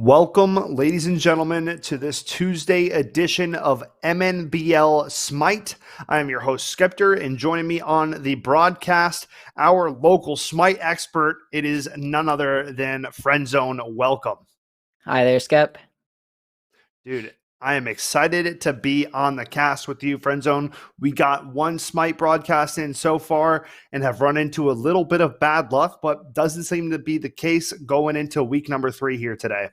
Welcome, ladies and gentlemen, to this Tuesday edition of MNBL SMITE. I am your host, Skeptor, and joining me on the broadcast, our local SMITE expert. It is none other than Friendzone. Welcome. Hi there, Skep. Dude, I am excited to be on the cast with you, Friendzone. We got one SMITE broadcast in so far and have run into a little bit of bad luck, but doesn't seem to be the case going into week number 3 here today.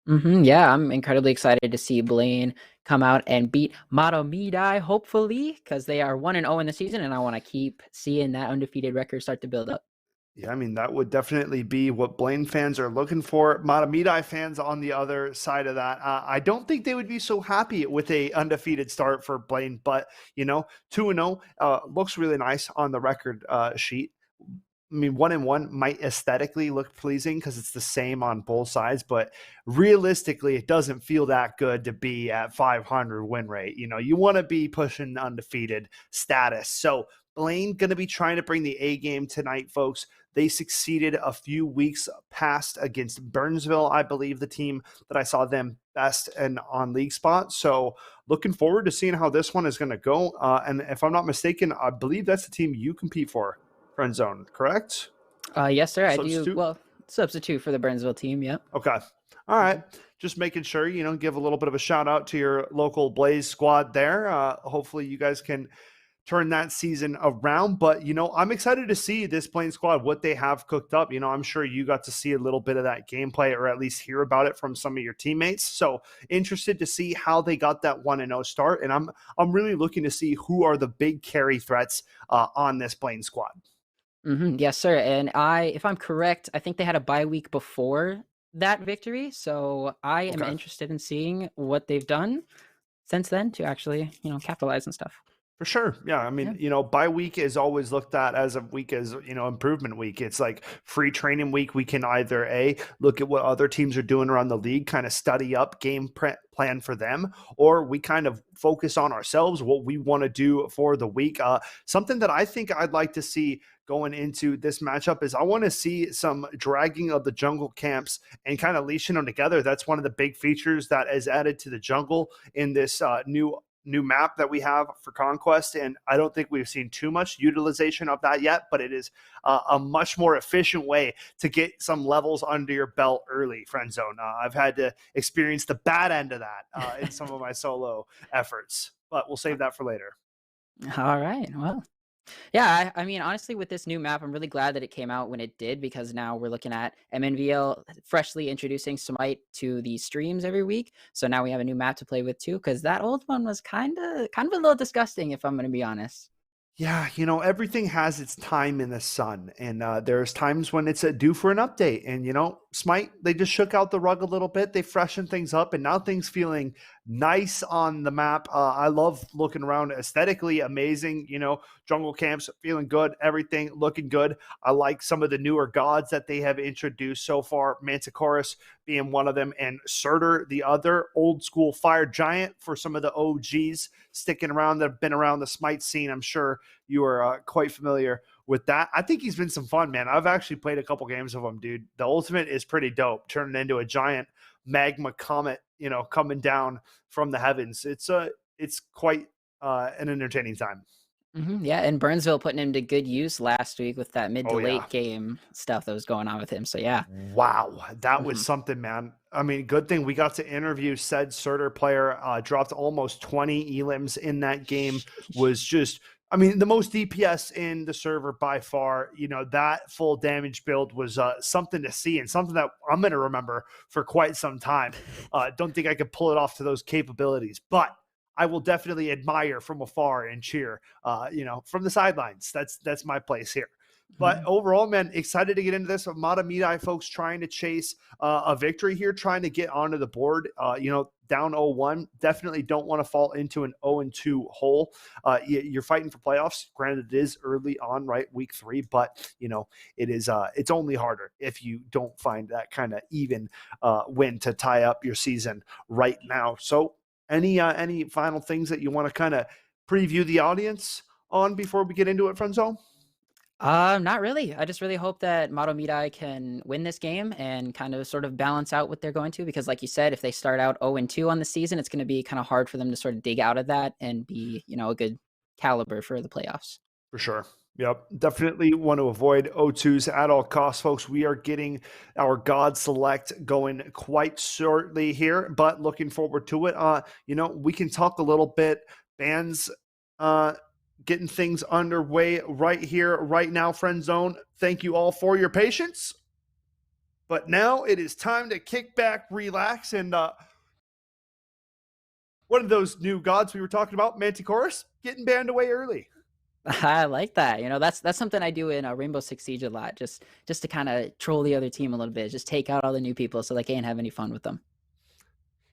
Yeah, I'm incredibly excited to see Blaine come out and beat Matomidai, hopefully, because they are 1-0 in the season, and I want to keep seeing that undefeated record start to build up. Yeah, I mean, that would definitely be what Blaine fans are looking for. Matamidai fans on the other side of that, I don't think they would be so happy with a undefeated start for Blaine, but, 2-0 looks really nice on the record sheet. I mean, 1-1 might aesthetically look pleasing because it's the same on both sides, but realistically, it doesn't feel that good to be at 500 win rate. You want to be pushing undefeated status. So Blaine going to be trying to bring the A game tonight, folks. They succeeded a few weeks past against Burnsville, I believe, the team that I saw them best and on league spot. So looking forward to seeing how this one is going to go. And if I'm not mistaken, I believe that's the team you compete for. Friend zone, correct? Yes, sir. I do. Substitute? Well, substitute for the Burnsville team. Yep. Okay. All right. Just making sure, give a little bit of a shout out to your local Blaze squad there. Hopefully you guys can turn that season around. But, I'm excited to see this Blaine squad, what they have cooked up. I'm sure you got to see a little bit of that gameplay or at least hear about it from some of your teammates. So interested to see how they got that 1-0 start. And I'm really looking to see who are the big carry threats on this Blaine squad. Yes, sir. And if I'm correct, I think they had a bye week before that victory. So I am interested in seeing what they've done since then to actually, capitalize and stuff. For sure. Yeah. I mean, bye week is always looked at as a week as, improvement week. It's like free training week. We can either look at what other teams are doing around the league, kind of study up game plan for them, or we kind of focus on ourselves, what we want to do for the week. Something that I think I'd like to see going into this matchup is I want to see some dragging of the jungle camps and kind of leashing them together. That's one of the big features that is added to the jungle in this new map that we have for Conquest, and I don't think we've seen too much utilization of that yet, but it is a much more efficient way to get some levels under your belt early, friend zone. I've had to experience the bad end of that in some of my solo efforts, but we'll save that for later. All right. Well, yeah, I mean, honestly, with this new map, I'm really glad that it came out when it did, because now we're looking at MNVL freshly introducing SMITE to the streams every week. So now we have a new map to play with too, because that old one was kind of a little disgusting, if I'm going to be honest. Yeah, everything has its time in the sun, and there's times when it's due for an update. And SMITE, they just shook out the rug a little bit, they freshened things up, and now things feeling nice on the map. I love looking around, aesthetically amazing. Jungle camps feeling good, everything looking good. I like some of the newer gods that they have introduced so far. Manticoris being one of them, and Surtur the other. Old school fire giant for some of the OGs sticking around that have been around the SMITE scene. I'm sure you are quite familiar with that. I think he's been some fun, man. I've actually played a couple games of him, dude. The ultimate is pretty dope, turning into a giant magma comet, coming down from the heavens. It's quite an entertaining time. Yeah, and Burnsville putting him to good use last week with that mid to late Yeah. game stuff that was going on with him. So yeah. Wow, that was something, man. I mean, good thing we got to interview said Surtur player. Dropped almost 20 elims in that game. Was just, I mean, the most DPS in the server by far. That full damage build was something to see, and something that I'm going to remember for quite some time. Don't think I could pull it off to those capabilities, but I will definitely admire from afar and cheer, from the sidelines. That's my place here. But overall, man, excited to get into this. Matamidai folks trying to chase a victory here, trying to get onto the board. Down 0-1. Definitely don't want to fall into an 0-2 hole. You're fighting for playoffs. Granted, it is early on, right? Week 3, but it is. It's only harder if you don't find that kind of even win to tie up your season right now. So, any final things that you want to kind of preview the audience on before we get into it, friend zone? Not really. I just really hope that Mado Midai can win this game and kind of sort of balance out what they're going to, because like you said, if they start out 0-2 on the season, it's going to be kind of hard for them to sort of dig out of that and be, a good caliber for the playoffs. For sure. Yep. Definitely want to avoid O2s at all costs, folks. We are getting our God Select going quite shortly here, but looking forward to it. We can talk a little bit bands getting things underway right here, right now, Friend Zone. Thank you all for your patience. But now it is time to kick back, relax, and one of those new gods we were talking about, Manticoris, getting banned away early. I like that. That's something I do in Rainbow Six Siege a lot, just to kind of troll the other team a little bit, just take out all the new people so they can't have any fun with them.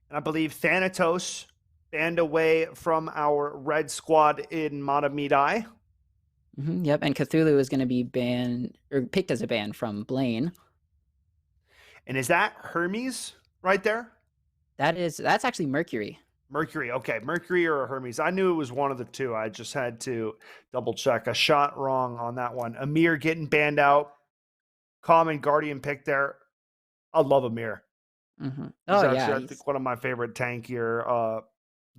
And I believe Thanatos banned away from our red squad in Mata Midai. Yep, and Cthulhu is going to be banned or picked as a ban from Blaine. And is that Hermes right there? That's actually Mercury. Mercury. Okay, Mercury or Hermes. I knew it was one of the two. I just had to double check. I shot wrong on that one. Amir getting banned out. Common Guardian pick there. I love Amir. Oh, actually, yeah. I think one of my favorite tankier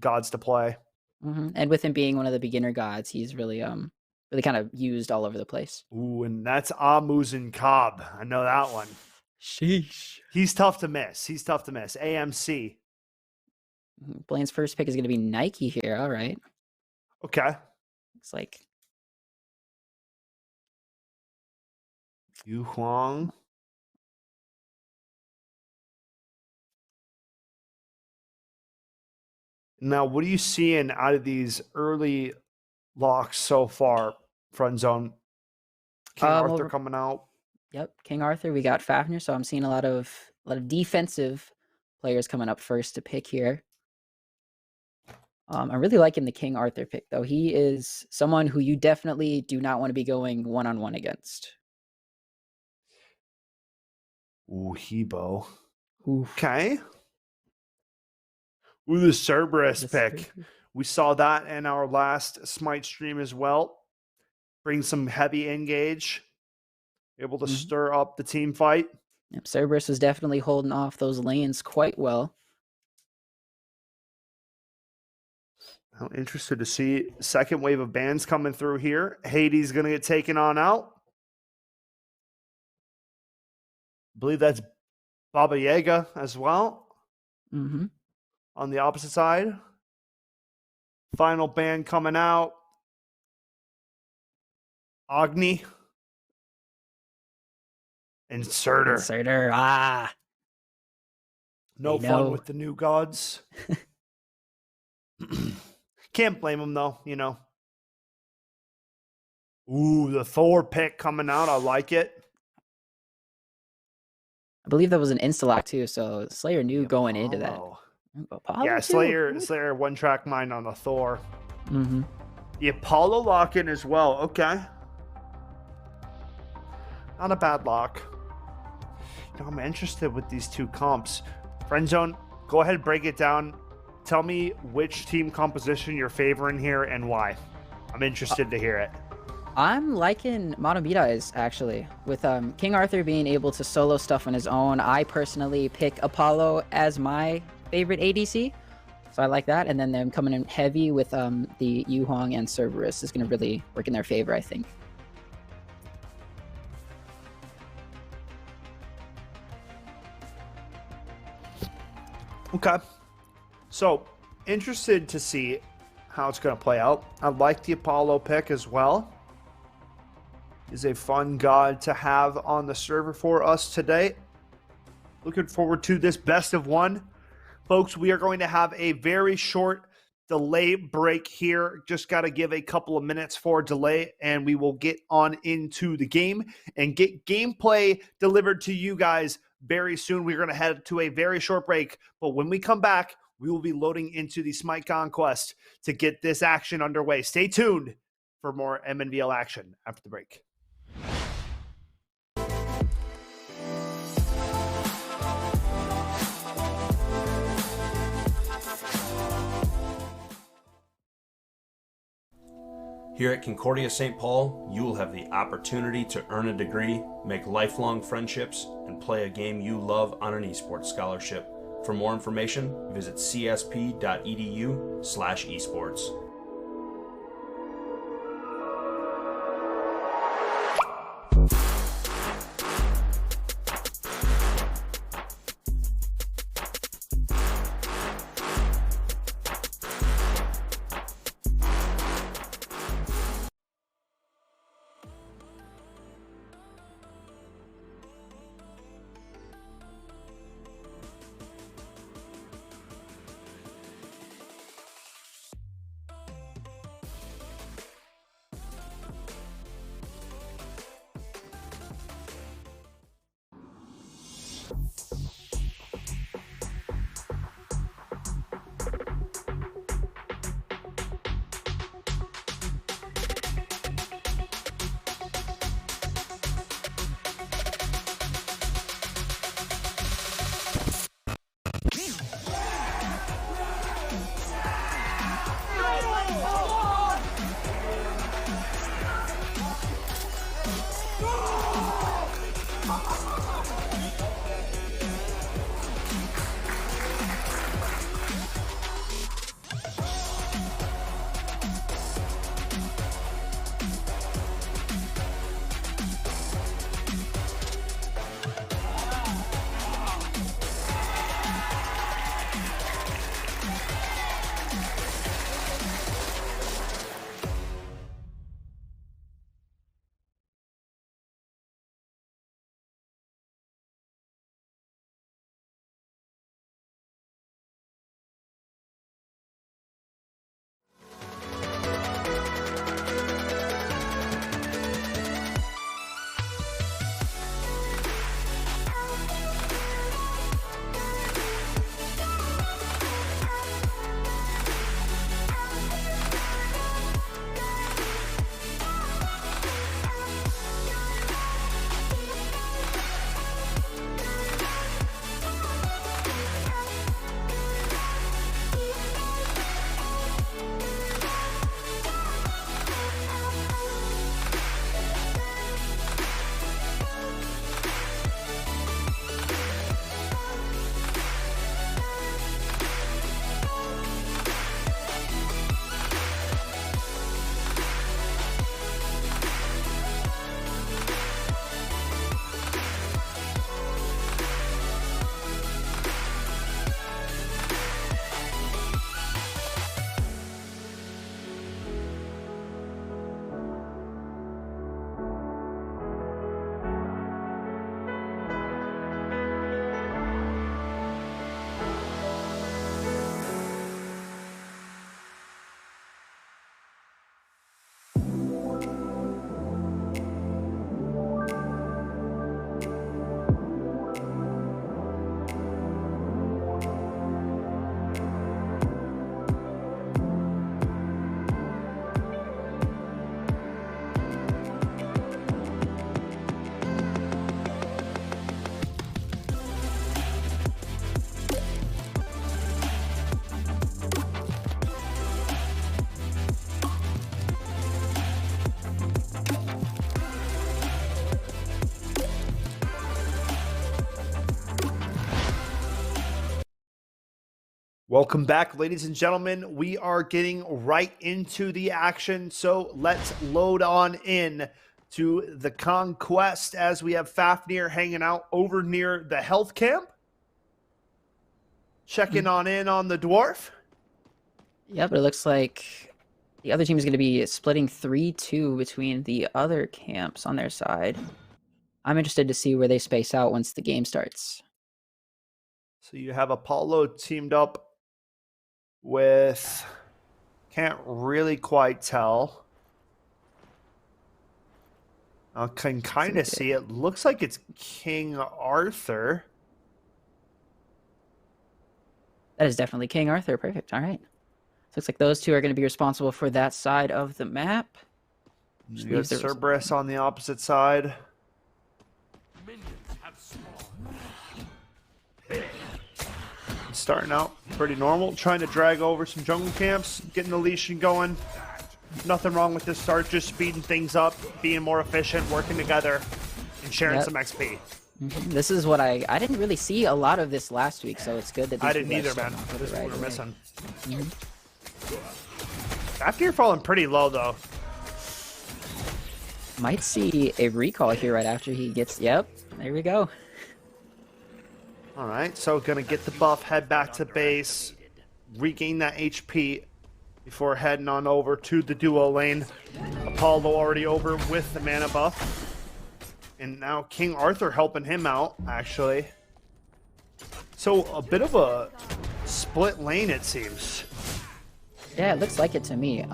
gods to play. And with him being one of the beginner gods, he's really kind of used all over the place. Ooh, and that's Amuzin Cobb. I know that one. Sheesh. He's tough to miss. AMC. Blaine's first pick is going to be Nike here. All right. Okay. Looks like Yu Huang. Now, what are you seeing out of these early locks so far, Friend Zone? King Arthur coming out. Yep, King Arthur. We got Fafnir, so I'm seeing a lot of defensive players coming up first to pick here. I'm really liking the King Arthur pick, though. He is someone who you definitely do not want to be going one-on-one against. Ooh, Hebo. Oof. Okay. Ooh, the Cerberus pick. We saw that in our last Smite stream as well. Bring some heavy engage. Able to stir up the team fight. Yep, Cerberus was definitely holding off those lanes quite well. I'm interested to see second wave of bans coming through here. Hades going to get taken on out. I believe that's Baba Yaga as well. On the opposite side. Final ban coming out. Agni. And Surtur. No fun with the new gods. Can't blame him though, Ooh, the Thor pick coming out. I like it. I believe that was an insta-lock too, so Slayer knew going into that. Apollo yeah, Slayer one-track mind on the Thor. The Apollo lock-in as well. Okay. Not a bad lock. I'm interested with these two comps. Friend Zone, go ahead and break it down. Tell me which team composition you're favoring here and why. I'm interested to hear it. I'm liking Mado Midai's, actually. With King Arthur being able to solo stuff on his own, I personally pick Apollo as my favorite ADC. So I like that. And then them coming in heavy with the Yu Huang and Cerberus is going to really work in their favor, I think. Okay. So, interested to see how it's going to play out. I like the Apollo pick as well. Is a fun god to have on the server for us today. Looking forward to this best of one. Folks, we are going to have a very short delay break here. Just got to give a couple of minutes for delay, and we will get on into the game and get gameplay delivered to you guys very soon. We're going to head to a very short break, but when we come back, we will be loading into the Smite Conquest to get this action underway. Stay tuned for more MNVL action after the break. Here at Concordia St. Paul, you will have the opportunity to earn a degree, make lifelong friendships, and play a game you love on an esports scholarship. For more information, visit csp.edu/esports. Welcome back, ladies and gentlemen. We are getting right into the action, so let's load on in to the Conquest as we have Fafnir hanging out over near the health camp. Checking on in on the dwarf. Yeah, but it looks like the other team is going to be splitting 3-2 between the other camps on their side. I'm interested to see where they space out once the game starts. So you have Apollo teamed up with, can't really quite tell. I can kind of see it. Looks like it's King Arthur. That is definitely King Arthur. Perfect. All right. Looks like those two are going to be responsible for that side of the map. You got Cerberus on the opposite side. Starting out pretty normal, trying to drag over some jungle camps, getting the leash going. Nothing wrong with this start, just speeding things up, being more efficient, working together, and sharing some XP. This is what I didn't really see a lot of this last week, so it's good that I didn't either, man. This is what we're missing. After you're falling pretty low, though. Might see a recall here right after he gets... Yep, there we go. All right, so gonna get the buff, head back to base, regain that HP before heading on over to the duo lane. Apollo already over with the mana buff. And now King Arthur helping him out, actually. So a bit of a split lane, it seems. Yeah, it looks like it to me.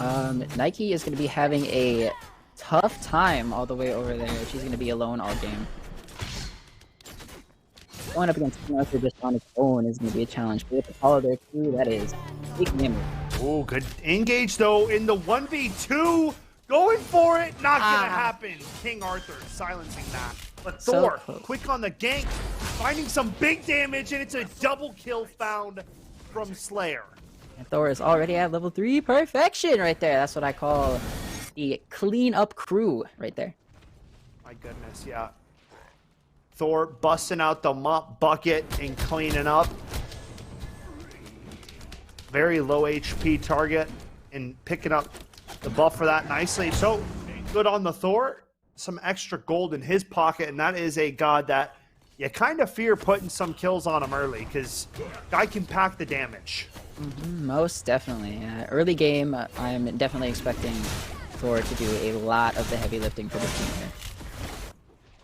Nike is going to be having a tough time all the way over there. She's going to be alone all game. Going up against King Arthur just on its own is going to be a challenge. But with Apollo there too, that is big damage. Oh, good engage though in the 1v2. Going for it, not gonna happen. King Arthur silencing that. But Thor, quick on the gank, finding some big damage, and it's a double kill found from Slayer. And Thor is already at level 3 perfection right there. That's what I call the clean up crew right there. My goodness, yeah. Thor busting out the mop bucket and cleaning up. Very low HP target and picking up the buff for that nicely. So good on the Thor. Some extra gold in his pocket, and that is a god that you kind of fear putting some kills on him early because guy can pack the damage. Most definitely. Early game, I'm definitely expecting Thor to do a lot of the heavy lifting for the team here.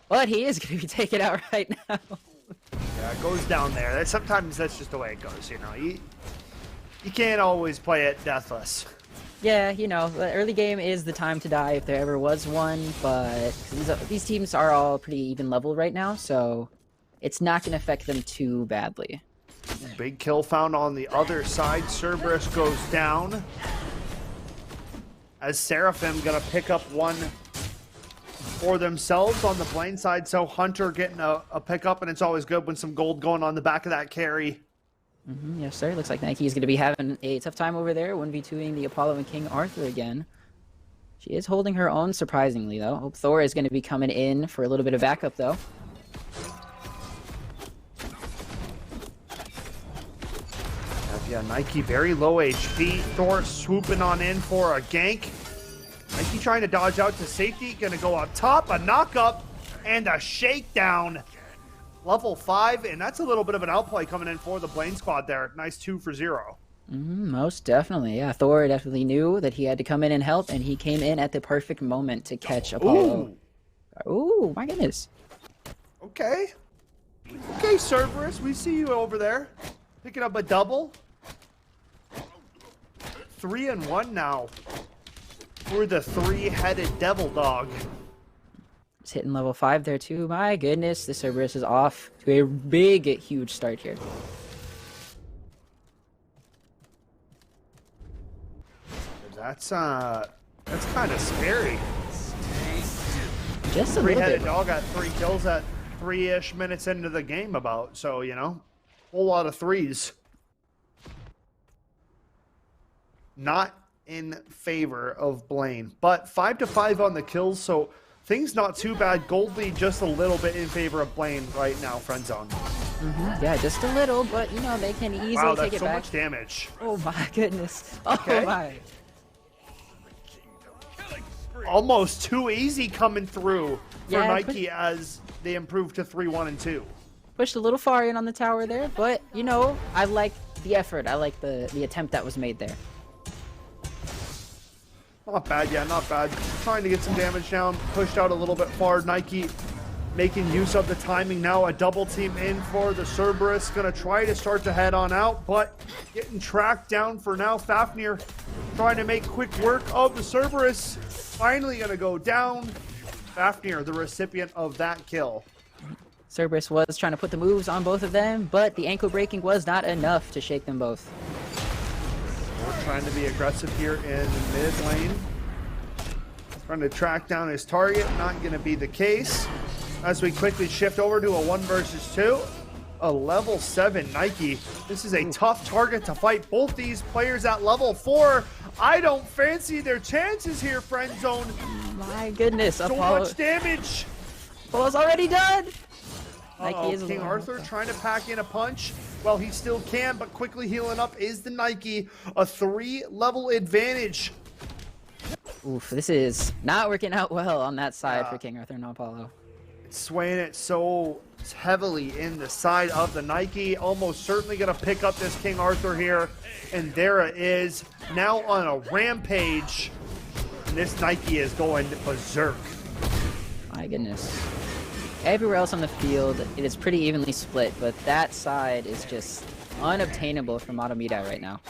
But he is going to be taken out right now. Yeah, it goes down there. Sometimes that's just the way it goes, you know. You can't always play it deathless. Yeah, you know, the early game is the time to die if there ever was one, but these teams are all pretty even level right now, so it's not going to affect them too badly. Big kill found on the other side. Cerberus goes down. As Seraphim going to pick up one for themselves on the Blaine side, so Hunter getting a pickup, and it's always good when some gold going on the back of that carry. Yes, sir. Looks like Nike is going to be having a tough time over there, 1v2ing the Apollo and King Arthur again. She is holding her own, surprisingly, though. Hope Thor is going to be coming in for a little bit of backup, though. Yeah, Nike very low HP. Thor swooping on in for a gank. Nike trying to dodge out to safety. Going to go up top, a knock up, and a shakedown. Level 5, and that's a little bit of an outplay coming in for the Blaine squad there. Nice 2 for 0. Most definitely, yeah. Thor definitely knew that he had to come in and help, and he came in at the perfect moment to catch Apollo. Ooh, my goodness. Okay. Okay, Cerberus, we see you over there. Picking up a double. 3-1 now. We're the 3-headed devil dog. It's hitting level 5 there too. My goodness, the Cerberus is off to a big, huge start here. That's kind of scary. Just a little bit. 3-headed dog got 3 kills at 3-ish minutes into the game about. So, you know, whole lot of 3s. Not in favor of Blaine, but 5-5 on the kills, so things not too bad. Gold lead just a little bit in favor of Blaine right now, friend zone. Yeah, just a little, but you know, they can easily wow, take that's it so back. Much damage. Oh my goodness. Oh okay. my. Almost too easy coming through for Yeah, Nike as they improve to 3-1 and 2. Pushed a little far in on the tower there, but you know, I like the effort. I like the attempt that was made there. Not bad, yeah, not bad. Trying to get some damage down, pushed out a little bit far. Nike making use of the timing now. A double team in for the Cerberus. Gonna try to start to head on out, but getting tracked down for now. Fafnir trying to make quick work of the Cerberus. Finally gonna go down. Fafnir, the recipient of that kill. Cerberus was trying to put the moves on both of them, but the ankle breaking was not enough to shake them both. We're trying to be aggressive here in mid lane. Trying to track down his target, not going to be the case. As we quickly shift over to a 1 versus 2. A level 7 Nike. This is a tough target to fight. Both these players at level 4. I don't fancy their chances here, friend zone. My goodness, So Apollo. much damage. Apollo's already done. Uh-oh, King Arthur trying to pack in a punch. Well, he still can, but quickly healing up is the Nike. A 3-level advantage. Oof, this is not working out well on that side for King Arthur and Apollo. Swaying it so heavily in the side of the Nike. Almost certainly going to pick up this King Arthur here. And there it is. Now on a rampage. And this Nike is going berserk. My goodness. Everywhere else on the field, it is pretty evenly split, but that side is just unobtainable from Automita right now.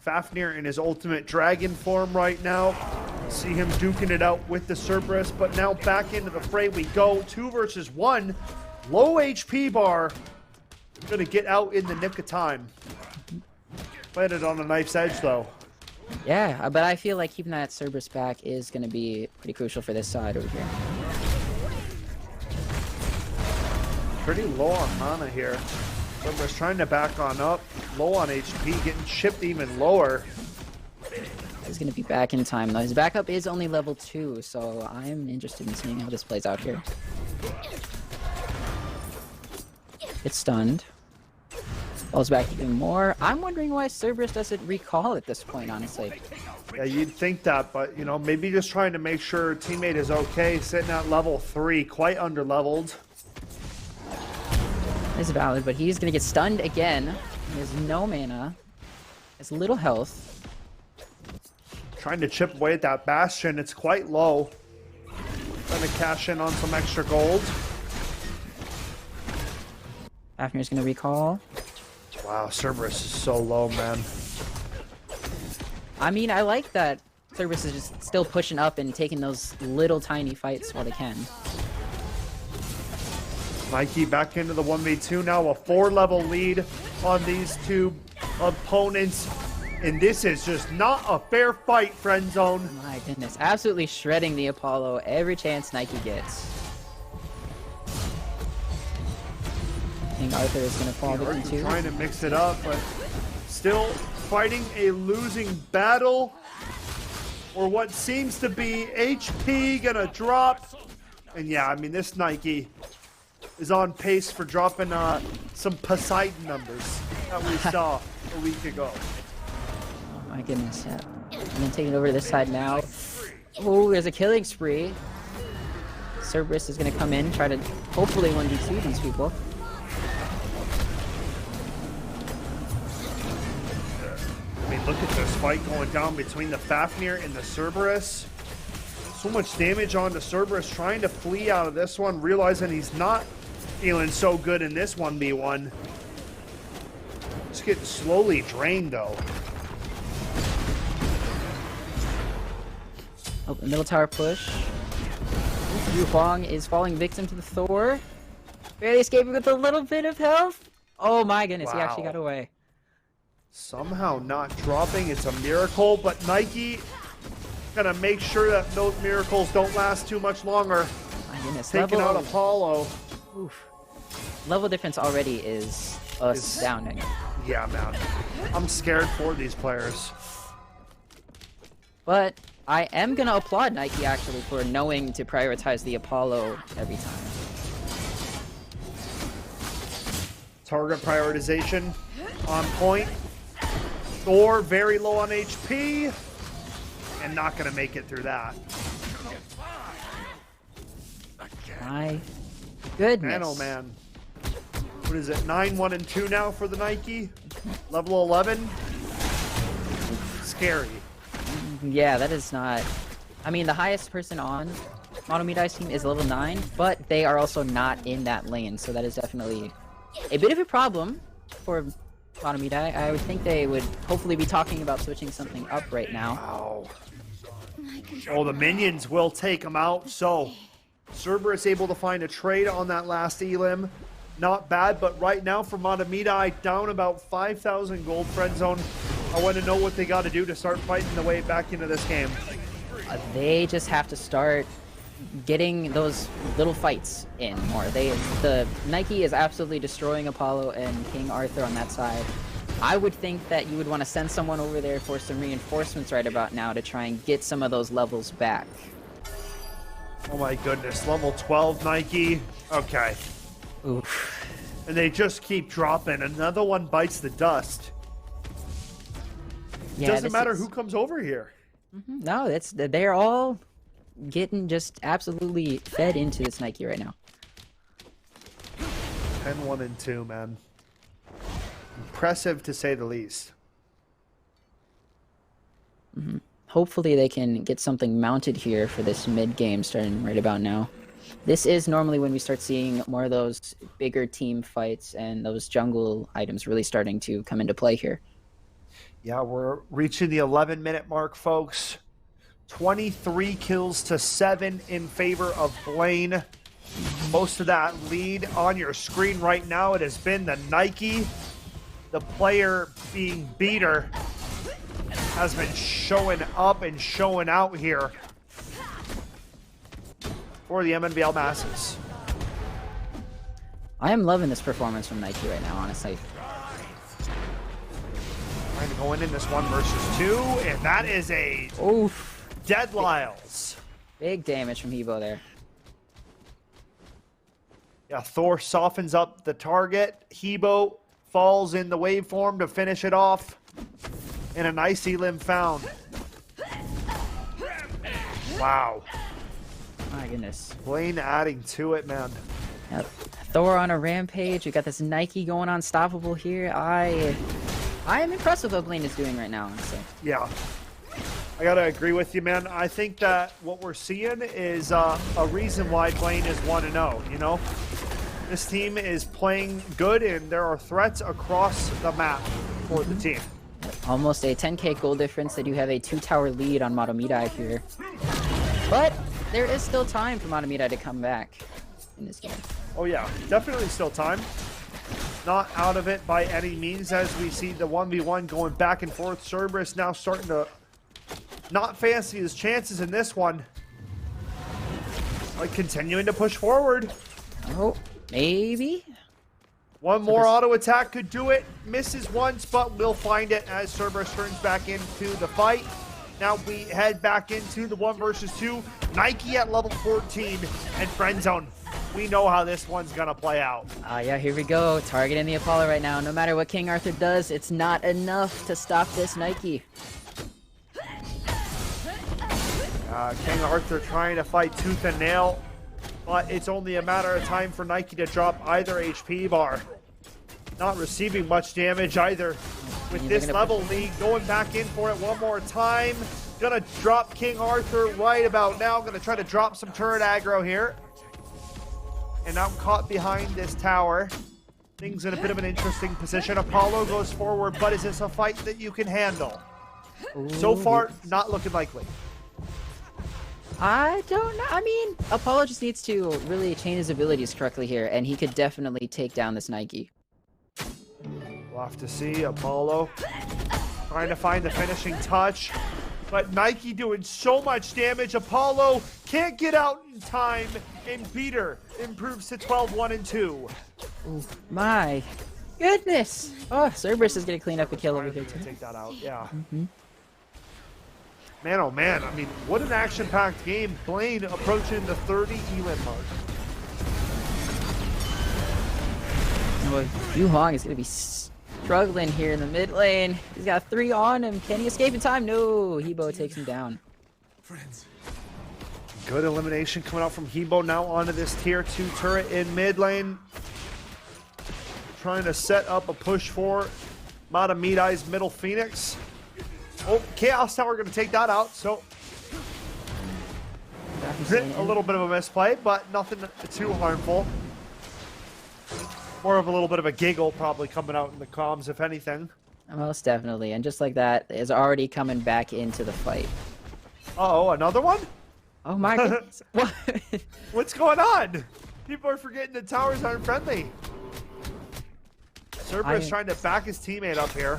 Fafnir in his ultimate dragon form right now. See him duking it out with the Cerberus, but now back into the fray we go. 2 versus 1. Low HP bar. Gonna get out in the nick of time. Landed on a knife's edge though. Yeah, but I feel like keeping that Cerberus back is going to be pretty crucial for this side over here. Pretty low on mana here. Cerberus trying to back on up. Low on HP, getting chipped even lower. He's going to be back in time though. His backup is only level 2, so I'm interested in seeing how this plays out here. It's stunned. Falls back even more. I'm wondering why Cerberus doesn't recall at this point, honestly. Yeah, you'd think that, but, you know, maybe just trying to make sure teammate is okay. Sitting at level 3, quite under-leveled. Is valid, but he's going to get stunned again. He has no mana. Has little health. Trying to chip away at that Bastion. It's quite low. Trying to cash in on some extra gold. Fafnir's going to recall. Wow, Cerberus is so low, man. I mean, I like that Cerberus is just still pushing up and taking those little tiny fights while they can. Nike back into the 1v2 now, a 4-level lead on these two opponents. And this is just not a fair fight, friend zone. My goodness, absolutely shredding the Apollo every chance Nike gets. King Arthur is going to fall victim too. Trying to mix it up, but still fighting a losing battle. Or what seems to be HP gonna drop. And yeah, I mean, this Nike is on pace for dropping some Poseidon numbers that we saw a week ago. Oh my goodness, yeah. And then taking it over to this side now. Oh, there's a killing spree. Cerberus is going to come in, try to hopefully 1v2 these people. I mean, look at this fight going down between the Fafnir and the Cerberus. So much damage on the Cerberus, trying to flee out of this one, realizing he's not feeling so good in this 1v1. Just getting slowly drained, though. Oh, the middle tower push. Yu Huang is falling victim to the Thor. Barely escaping with a little bit of health. Oh my goodness, he actually got away. Somehow not dropping, it's a miracle, but Nike gonna make sure that those miracles don't last too much longer. My goodness, Taking out Apollo. Oof. Level difference already is astounding. Yeah, man. I'm scared for these players. But I am gonna applaud Nike actually for knowing to prioritize the Apollo every time. Target prioritization on point. Thor very low on HP and not gonna make it through that. My goodness. Man, oh man. What is it? 9-1-2 now for the Nike? Level 11? Scary. Yeah, that is not... I mean, the highest person on Automita's team is level 9, but they are also not in that lane, so that is definitely a bit of a problem for Automita. I would think they would hopefully be talking about switching something up right now. Wow. Oh, the minions will take him out, so Cerberus able to find a trade on that last elim. Not bad, but right now for Automita, down about 5,000 gold, friend zone. I want to know what they got to do to start fighting the way back into this game. They just have to start getting those little fights in more. The Nike is absolutely destroying Apollo and King Arthur on that side. I would think that you would want to send someone over there for some reinforcements right about now to try and get some of those levels back. Oh my goodness, level 12 Nike. Okay. Oof. And they just keep dropping. Another one bites the dust. It doesn't matter who comes over here. No, they're all getting just absolutely fed into this Nike right now. 10-1 and 2, man. Impressive to say the least. Hopefully they can get something mounted here for this mid game starting right about now. This is normally when we start seeing more of those bigger team fights and those jungle items really starting to come into play here. Yeah, we're reaching the 11-minute mark, folks. 23 kills to 7 in favor of Blaine. Most of that lead on your screen right now, it has been the Nike. The player being Beater has been showing up and showing out here for the MNVL masses. I am loving this performance from Nike right now, honestly. Trying to go in this 1 versus 2, and that is a dead Lyles. Big damage from Hebo there. Yeah, Thor softens up the target. Hebo falls in the waveform to finish it off. And a nice elim found. Wow. My goodness. Blaine adding to it, man. Yep. Thor on a rampage. We got this Nike going unstoppable here. I am impressed with what Blaine is doing right now, honestly. Yeah. I gotta agree with you, man. I think that what we're seeing is a reason why Blaine is 1-0, you know? This team is playing good, and there are threats across the map for the team. Almost a 10k goal difference. They do have a 2-tower lead on Matomidai here. But there is still time for Matomidai to come back in this game. Oh yeah, definitely still time. Not out of it by any means as we see the 1v1 going back and forth. Cerberus now starting to not fancy his chances in this one. Like continuing to push forward. Oh, maybe? One more auto attack could do it. Misses once, but we'll find it as Cerberus turns back into the fight. Now we head back into the 1 versus 2. Nike at level 14 and friend zone. We know how this one's gonna play out. Yeah, here we go. Targeting the Apollo right now. No matter what King Arthur does, it's not enough to stop this Nike. King Arthur trying to fight tooth and nail, but it's only a matter of time for Nike to drop either HP bar. Not receiving much damage either with this level lead. Going back in for it one more time. Gonna drop King Arthur right about now. Gonna try to drop some turret aggro here. And now caught behind this tower. Things in a bit of an interesting position. Apollo goes forward, but is this a fight that you can handle? So far, not looking likely. I don't know. I mean, Apollo just needs to really chain his abilities correctly here, and he could definitely take down this Nike. We'll have to see. Apollo trying to find the finishing touch, but Nike doing so much damage. Apollo can't get out in time, and Peter improves to 12-1 and 2. Ooh, my goodness! Oh, Cerberus is gonna clean up a kill over here too. Take that out, yeah. Man, oh man, I mean, what an action-packed game. Blaine approaching the 30 elim mark. Yu Hong is going to be struggling here in the mid lane. He's got 3 on him. Can he escape in time? No, Hebo takes him down. Good elimination coming out from Hebo now onto this tier 2 turret in mid lane. Trying to set up a push for Matomidai's middle Phoenix. Oh, Chaos Tower going to take that out, so a little bit of a misplay, but nothing too harmful. More of a little bit of a giggle probably coming out in the comms, if anything. Most definitely, and just like that, is already coming back into the fight. Uh-oh, another one? Oh my goodness. What? What's going on? People are forgetting the towers aren't friendly. Cerberus trying to back his teammate up here.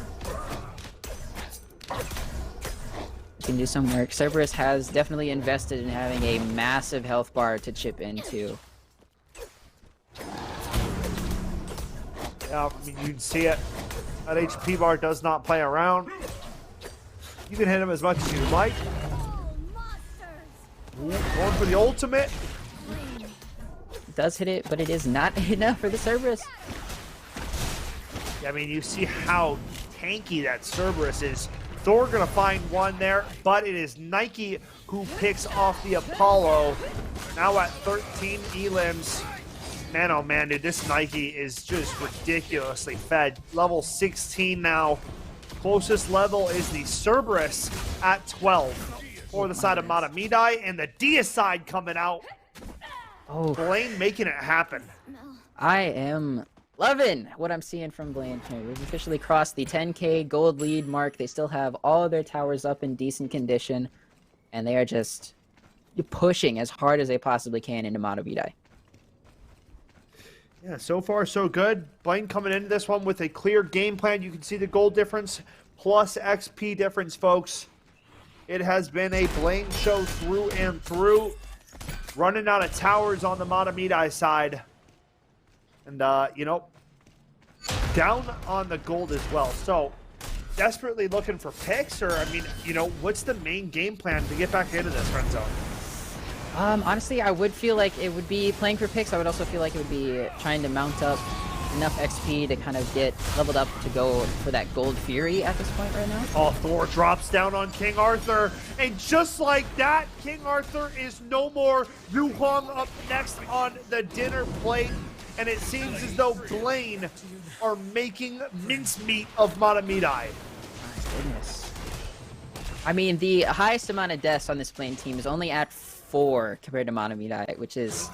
Can do some work. Cerberus has definitely invested in having a massive health bar to chip into. Yeah, I mean, you can see it. That HP bar does not play around. You can hit him as much as you like. Ooh, going for the ultimate. Does hit it, but it is not enough for the Cerberus. Yeah, I mean, you see how tanky that Cerberus is. Thor gonna find one there, but it is Nike who picks off the Apollo. Now at 13 elims. Man, oh man, dude, this Nike is just ridiculously fed. Level 16 now. Closest level is the Cerberus at 12 for the side of Matamidai, and the Deicide coming out. Oh, Blaine making it happen. I am loving what I'm seeing from Blaine here. We've officially crossed the 10k gold lead mark. They still have all of their towers up in decent condition, and they are just pushing as hard as they possibly can into Matamidai. Yeah, so far so good. Blaine coming into this one with a clear game plan. You can see the gold difference plus XP difference, folks. It has been a Blaine show through and through. Running out of towers on the Matamidai side. And, you know, down on the gold as well. So, desperately looking for picks, or, I mean, you know, what's the main game plan to get back into this friend zone? Honestly, I would feel like it would be playing for picks. I would also feel like it would be trying to mount up enough XP to kind of get leveled up to go for that gold fury at this point right now. Oh, Thor drops down on King Arthur, and just like that, King Arthur is no more. Yu Huang up next on the dinner plate, and it seems as though Blaine are making mincemeat of Matamidai. My goodness. I mean, the highest amount of deaths on this Blaine team is only at 4 compared to Matamidai, which is,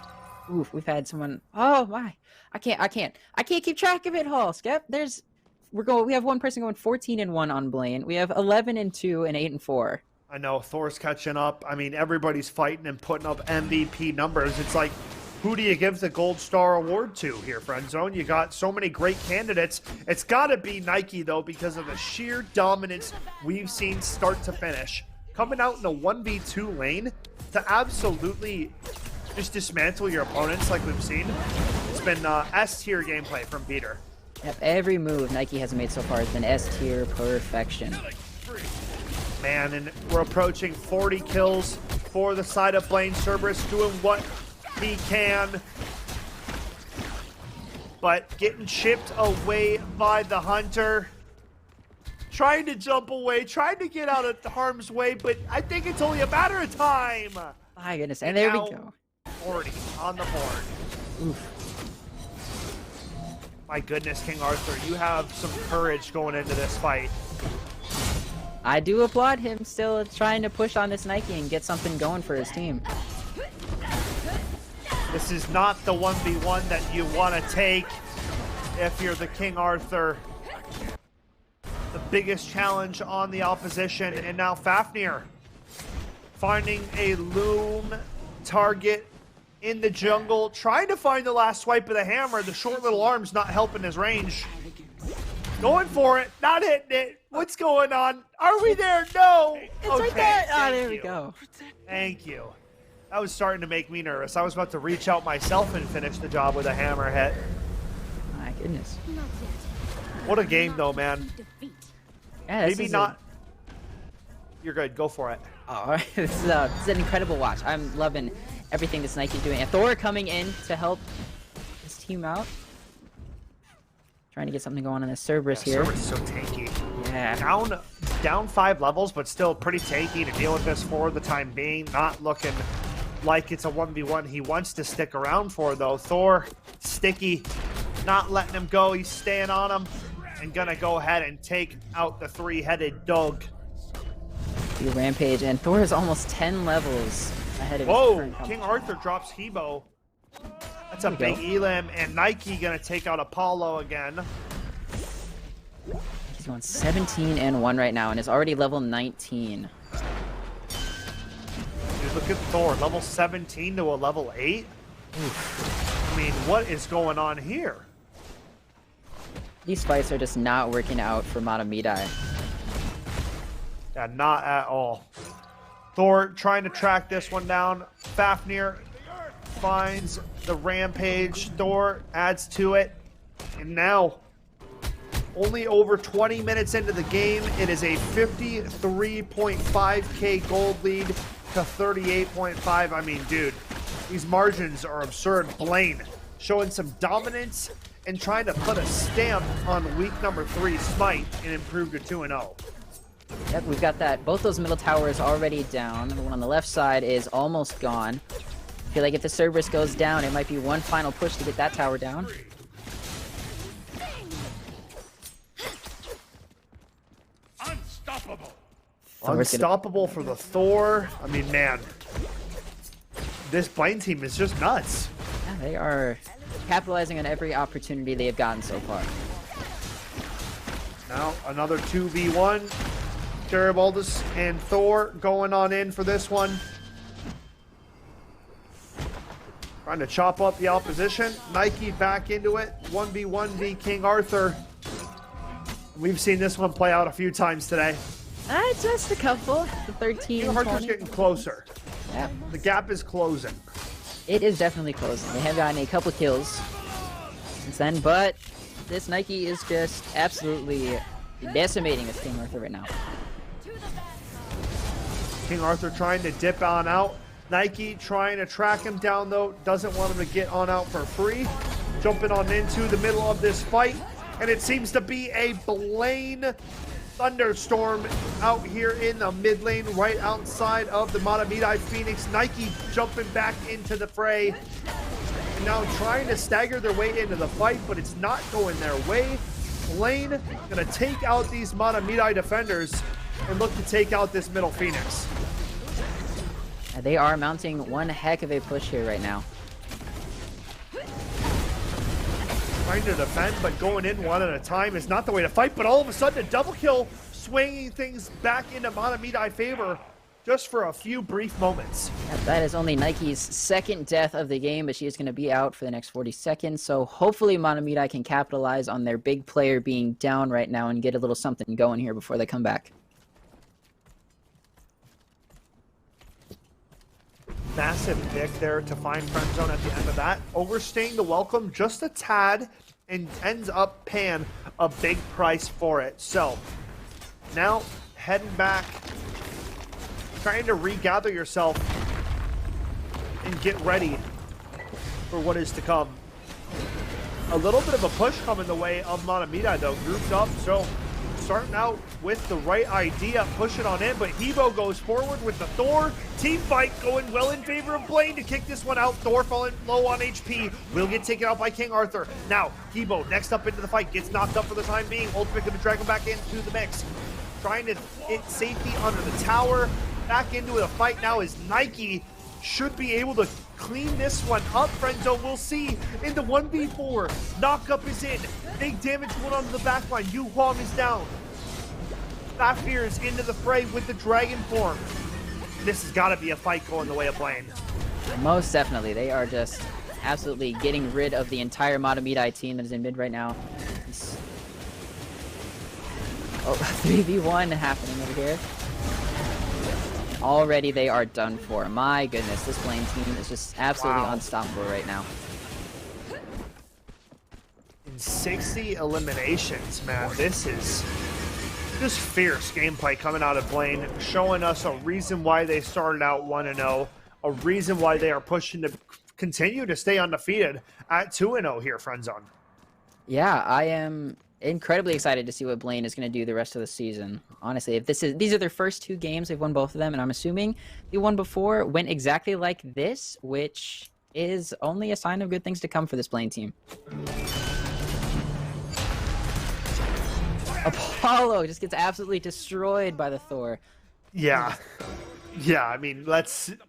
oof, we've had someone, oh my, I can't keep track of it, Hall. Skep, we have one person going 14-1 on Blaine. We have 11-2 and 8-4. I know, Thor's catching up. I mean, everybody's fighting and putting up MVP numbers. It's like, who do you give the Gold Star Award to here, friend zone? You got so many great candidates. It's got to be Nike, though, because of the sheer dominance we've seen start to finish. Coming out in a 1v2 lane to absolutely just dismantle your opponents like we've seen. It's been S-tier gameplay from Peter. Yep, every move Nike has made so far has been S-tier perfection. Man, and we're approaching 40 kills for the side of Blaine. Cerberus doing what he can, but getting chipped away by the Hunter. Trying to jump away, trying to get out of harm's way, but I think it's only a matter of time. My goodness, and there we go. 40 on the board. Oof. My goodness, King Arthur, you have some courage going into this fight. I do applaud him still trying to push on this Nike and get something going for his team. This is not the 1v1 that you want to take if you're the King Arthur. The biggest challenge on the opposition, and now Fafnir finding a loom target in the jungle, trying to find the last swipe of the hammer. The short little arm's not helping his range. Going for it, not hitting it. What's going on? Are we there? No. It's right there. Oh, there we you. go. Thank you. That was starting to make me nervous. I was about to reach out myself and finish the job with a hammer hit. My goodness. What a game, though, man. Yeah, Maybe not. You're good. Go for it. All right, this is an incredible watch. I'm loving everything this Nike's doing. And Thor coming in to help his team out. Trying to get something going on this Cerberus here. Cerberus is so tanky. Yeah. Down 5 levels, but still pretty tanky to deal with this for the time being. Not looking like it's a 1v1 he wants to stick around for, though. Thor, sticky, not letting him go. He's staying on him and gonna go ahead and take out the 3-headed dog. The rampage, and Thor is almost 10 levels ahead of his Whoa, current King competition. Arthur drops Hebo. That's a There we big go. elim, and Nike gonna take out Apollo again. He's going 17-1 right now, and is already level 19. Dude, look at Thor, level 17 to a level 8. I mean, what is going on here? These fights are just not working out for Matamidai. Yeah, not at all. Thor trying to track this one down. Fafnir finds the rampage. Thor adds to it. And now only over 20 minutes into the game. It is a 53.5K gold lead to 38.5. I mean, dude, these margins are absurd. Blaine showing some dominance and trying to put a stamp on week number 3 SMITE and improve to 2-0. Yep, we've got that. Both those middle towers already down. The one on the left side is almost gone. I feel like if the Cerberus goes down, it might be one final push to get that tower down. Unstoppable. Unstoppable for the Thor. I mean, man, this Blaine team is just nuts. Yeah, they are capitalizing on every opportunity they have gotten so far. Now, another 2v1. Garibaldus and Thor going on in for this one. Trying to chop up the opposition. Nike back into it. 1v1v King Arthur. We've seen this one play out a few times today. Just a couple. The 13. King Arthur's getting closer. Yep. The gap is closing. It is definitely closing. They have gotten a couple kills since then, but this Nike is just absolutely decimating this King Arthur right now. King Arthur trying to dip on out. Nike trying to track him down, though. Doesn't want him to get on out for free. Jumping on into the middle of this fight. And it seems to be a Blaine thunderstorm out here in the mid lane, right outside of the Matamidi Phoenix. Nike jumping back into the fray. And now trying to stagger their way into the fight, but it's not going their way. Blaine gonna take out these Matamidi defenders and look to take out this middle Phoenix. They are mounting one heck of a push here right now. Trying to defend, but going in one at a time is not the way to fight. But all of a sudden, a double kill, swinging things back into Matamidi favor just for a few brief moments. That is only Nike's second death of the game, but she is going to be out for the next 40 seconds. So hopefully Matamidi can capitalize on their big player being down right now and get a little something going here before they come back. Massive pick there to find friend zone at the end of that. Overstaying the welcome just a tad and ends up paying a big price for it. So now heading back, trying to regather yourself and get ready for what is to come. A little bit of a push coming the way of Matamidi though, grouped up. So starting out with the right idea, pushing on in, but Hebo goes forward with the Thor. Team fight going well in favor of Blaine to kick this one out. Thor falling low on HP, will get taken out by King Arthur. Now, Hebo next up into the fight, gets knocked up for the time being. Ultimate gonna drag him back into the mix. Trying to get safety under the tower. Back into the fight now is Nike. Should be able to clean this one up. Friendzone, we'll see. Into 1v4. Knockup is in. Big damage going on to the back line. Yu Huang is down. Fafnir is into the fray with the dragon form. This has got to be a fight going the way of Blaine. Most definitely. They are just absolutely getting rid of the entire Matamidi team that is in mid right now. Oh, 3v1 happening over here. Already they are done for. My goodness, this Blaine team is just absolutely unstoppable right now. In 60 eliminations, man, this is just fierce gameplay coming out of Blaine, showing us a reason why they started out 1-0, a reason why they are pushing to continue to stay undefeated at 2-0 here, Friendzone. Yeah, I am incredibly excited to see what Blaine is going to do the rest of the season. Honestly, if these are their first 2 games, they've won both of them, and I'm assuming the one before went exactly like this, which is only a sign of good things to come for this Blaine team. Apollo just gets absolutely destroyed by the Thor. Yeah. Yeah, I mean, Pyromancer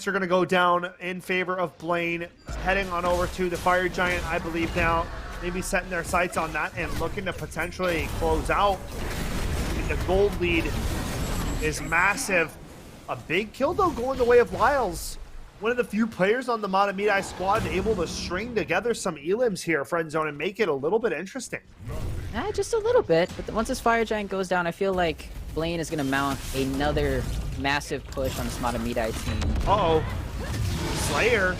are going to go down in favor of Blaine, heading on over to the Fire Giant, I believe now. Maybe setting their sights on that and looking to potentially close out. And the gold lead is massive. A big kill, though, going the way of Lyles. One of the few players on the Matamidi squad able to string together some elims here, Friendzone, and make it a little bit interesting. Just a little bit, but once this Fire Giant goes down, I feel like Blaine is going to mount another massive push on this Matamidi team. Uh-oh. Slayer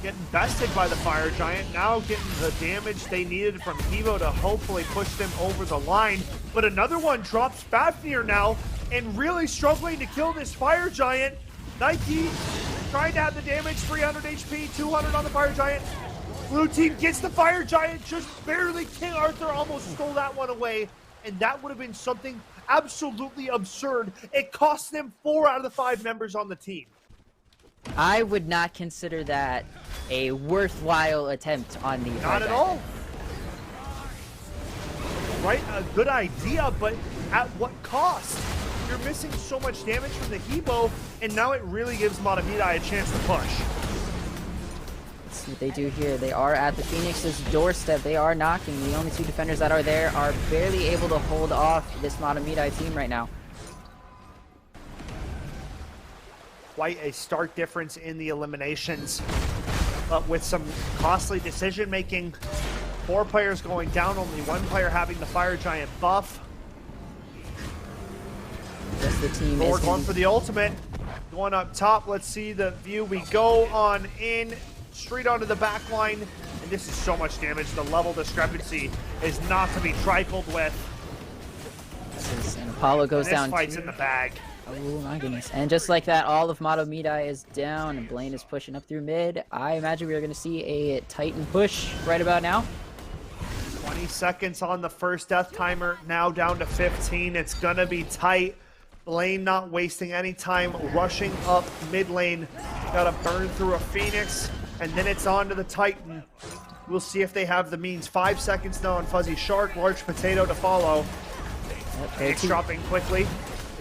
getting bested by the Fire Giant, now getting the damage they needed from Evo to hopefully push them over the line. But another one drops Fafnir now, and really struggling to kill this Fire Giant. Nike trying to have the damage, 300 HP, 200 on the Fire Giant. Blue team gets the Fire Giant, just barely. King Arthur almost stole that one away, and that would have been something absolutely absurd. It cost them 4 out of the 5 members on the team. I would not consider that a worthwhile attempt on the Not at all. Right, a good idea, but at what cost? You're missing so much damage from the Hebo, and now it really gives Matamidai a chance to push. Let's see what they do here. They are at the Phoenix's doorstep. They are knocking. The only 2 defenders that are there are barely able to hold off this Matamidai team right now. Quite a stark difference in the eliminations, but with some costly decision making. 4 players going down, only 1 player having the Fire Giant buff. Yes, the team Thor is going for the ultimate, going up top. Let's see the view. We go on in, straight onto the back line, and this is so much damage. The level discrepancy is not to be trifled with. and Apollo goes This down. fight's in the bag. Oh my goodness. And just like that, all of Matamidai is down, and Blaine is pushing up through mid. I imagine we are going to see a Titan push right about now. 20 seconds on the first death timer, now down to 15. It's gonna be tight. Blaine not wasting any time, rushing up mid lane. Gotta burn through a Phoenix, and then it's on to the Titan. We'll see if they have the means. 5 seconds now on Fuzzy Shark, Large Potato to follow. It's dropping quickly.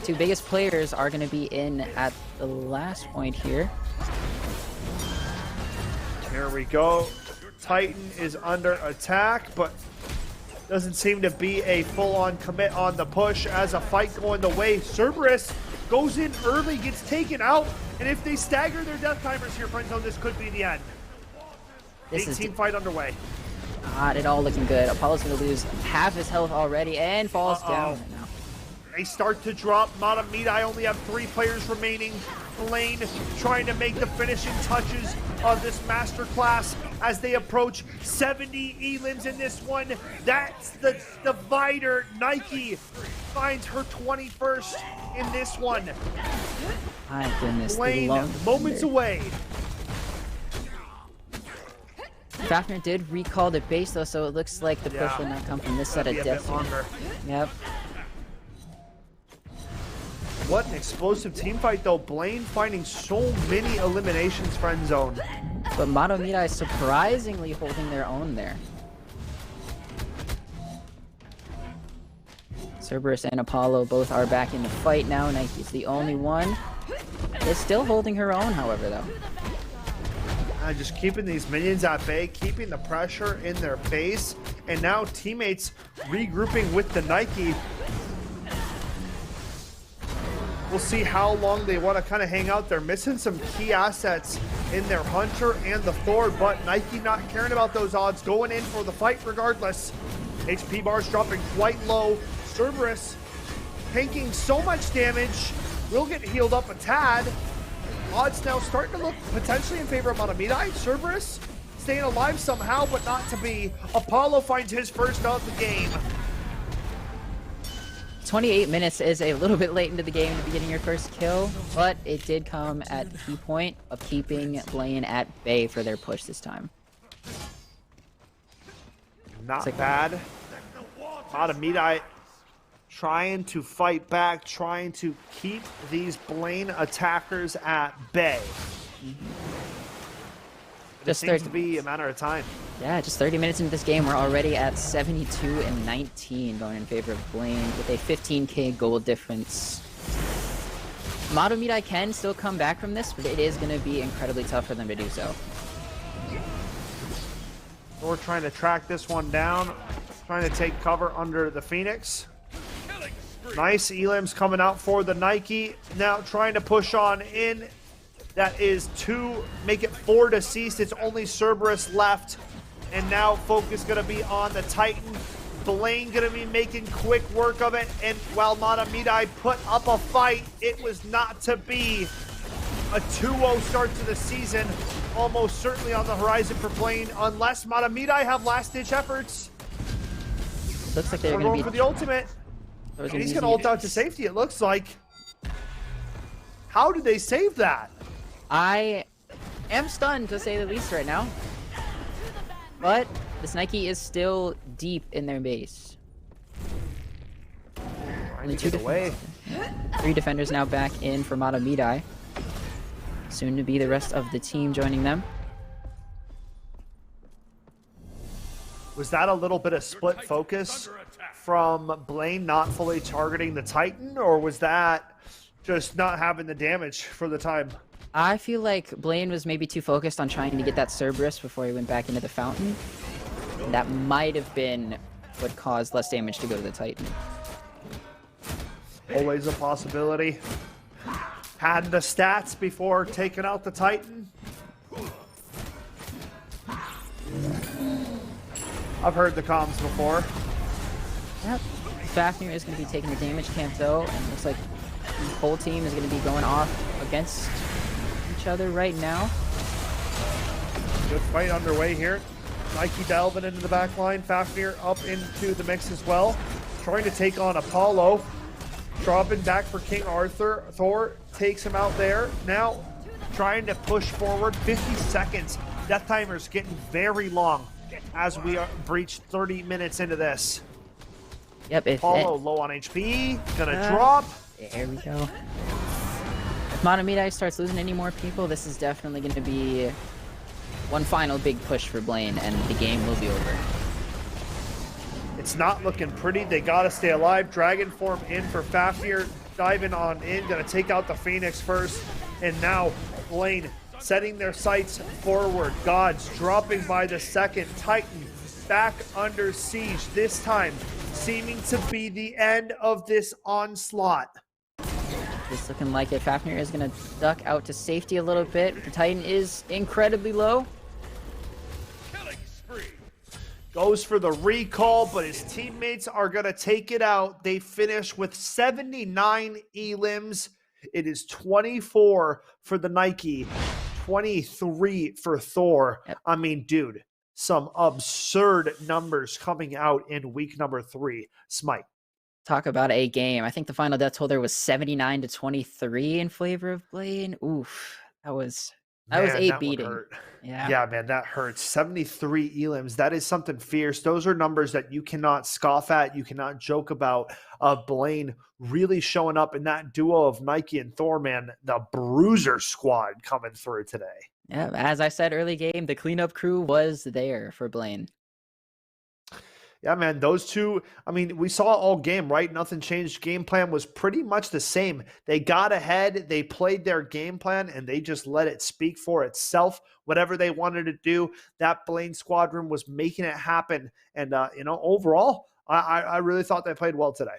2 biggest players are going to be in at the last point here. Here we go. Titan is under attack, but doesn't seem to be a full-on commit on the push as a fight going the way. Cerberus goes in early, gets taken out, and if they stagger their death timers here, friend zone, this could be the end. This 18 fight underway. Not at all looking good. Apollo's going to lose half his health already and falls down right now. They start to drop. Matamidai only have 3 players remaining. Blaine trying to make the finishing touches of this masterclass as they approach 70 elims in this one. That's the divider. Nike finds her 21st in this one. My goodness. Blaine moments away. Fafnir did recall the base though, so it looks like the push will not come from this set of death. Yep. What an explosive team fight though. Blaine finding so many eliminations, friend zone. But Matamidai is surprisingly holding their own there. Cerberus and Apollo both are back in the fight now. Nike's the only one. Is still holding her own, however, though. Just keeping these minions at bay, keeping the pressure in their face, and now teammates regrouping with the Nike. We'll see how long they want to kind of hang out. They're missing some key assets in their Hunter and the Thor, but Nike not caring about those odds, going in for the fight regardless. HP bars dropping quite low. Cerberus taking so much damage, will get healed up a tad. Odds now starting to look potentially in favor of Matamidai. Cerberus staying alive somehow, but not to be. Apollo finds his first of the game. 28 minutes is a little bit late into the game to be getting your first kill, but it did come at the key point of keeping Blaine at bay for their push this time. Not bad. Matamidai trying to fight back, trying to keep these Blaine attackers at bay. It seems to be a matter of time. Yeah, just 30 minutes into this game, we're already at 72-19 going in favor of Blaine with a 15k gold difference. Matamidai can still come back from this, but it is going to be incredibly tough for them to do so. We're trying to track this one down, trying to take cover under the Phoenix. Nice elims coming out for the Nike. Now trying to push on in. That is 2, make it 4 deceased. It's only Cerberus left. And now focus gonna be on the Titan. Blaine gonna be making quick work of it. And while Matamidai put up a fight, it was not to be. A 2-0 start to the season, almost certainly on the horizon for Blaine, unless Matamidai have last-ditch efforts. Looks like they're We're going going to for be. the ultimate. And he's going to ult out to safety, it looks like. How did they save that? I am stunned, to say the least, right now. But this Nike is still deep in their base. Only 2 defenders. 3 defenders now back in for Matamidai. Soon to be the rest of the team joining them. Was that a little bit of split focus from Blaine not fully targeting the Titan, or was that just not having the damage for the time? I feel like Blaine was maybe too focused on trying to get that Cerberus before he went back into the fountain. And that might have been what caused less damage to go to the Titan. Always a possibility. Had the stats before taking out the Titan. I've heard the comms before. Yep. Fafnir is going to be taking the damage camp though, and looks like the whole team is going to be going off against each other right now. Good fight underway here. Nike delving into the back line. Fafnir up into the mix as well. Trying to take on Apollo. Dropping back for King Arthur. Thor takes him out there. Now trying to push forward. 50 seconds. Death timer's getting very long as we breach 30 minutes into this. Yep. Apollo low on HP. Gonna drop. There we go. If Matamidai starts losing any more people, this is definitely going to be one final big push for Blaine, and the game will be over. It's not looking pretty. They gotta stay alive. Dragon form in for Fafnir. Diving on in. Gonna take out the Phoenix first. And now Blaine setting their sights forward. Gods dropping by the second. Titan back under siege. This time seeming to be the end of this onslaught. It's looking like it. Fafnir is going to duck out to safety a little bit. The Titan is incredibly low. Goes for the recall, but his teammates are going to take it out. They finish with 79 elims. It is 24 for the Nike, 23 for Thor. Yep. I mean, dude, some absurd numbers coming out in week number 3. SMITE. Talk about a game. I think the final death toll there was 79-23 in favor of Blaine. Oof. That was a beating. Yeah, man, that hurts. 73 elims. That is something fierce. Those are numbers that you cannot scoff at. You cannot joke about. Blaine really showing up in that duo of Nike and Thor, man. The Bruiser squad coming through today. Yeah, as I said early game, the cleanup crew was there for Blaine. Yeah, man, those two, I mean, we saw all game, right? Nothing changed. Game plan was pretty much the same. They got ahead, they played their game plan, and they just let it speak for itself. Whatever they wanted to do, that Blaine squadron was making it happen. And, overall, I really thought they played well today.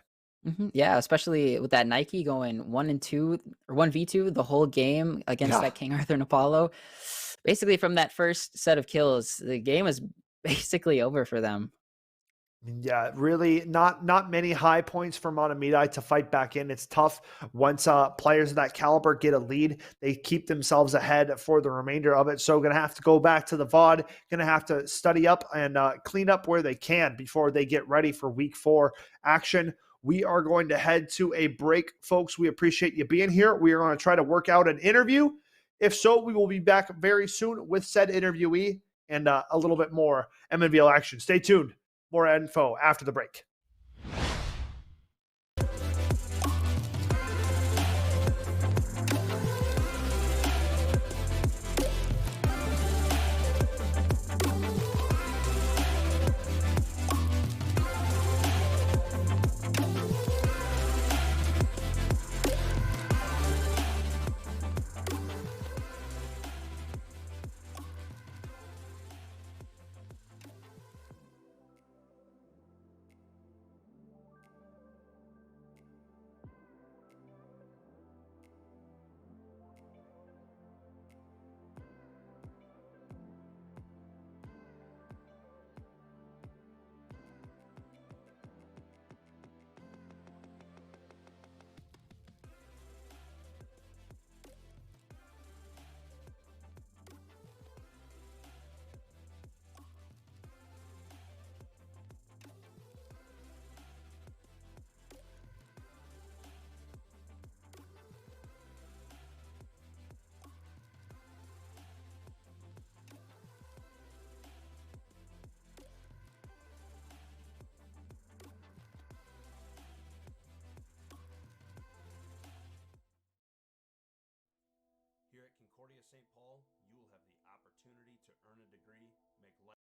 Mm-hmm. Yeah, especially with that Nike going 1-2 or 1v2 the whole game against that King Arthur and Apollo. Basically, from that first set of kills, the game was basically over for them. Yeah, really not many high points for Matamidai to fight back in. It's tough once players of that caliber get a lead. They keep themselves ahead for the remainder of it. So going to have to go back to the VOD, going to have to study up and clean up where they can before they get ready for week 4 action. We are going to head to a break, folks. We appreciate you being here. We are going to try to work out an interview. If so, we will be back very soon with said interviewee and a little bit more MNVL action. Stay tuned. More info after the break. Concordia St. Paul, you will have the opportunity to earn a degree, make life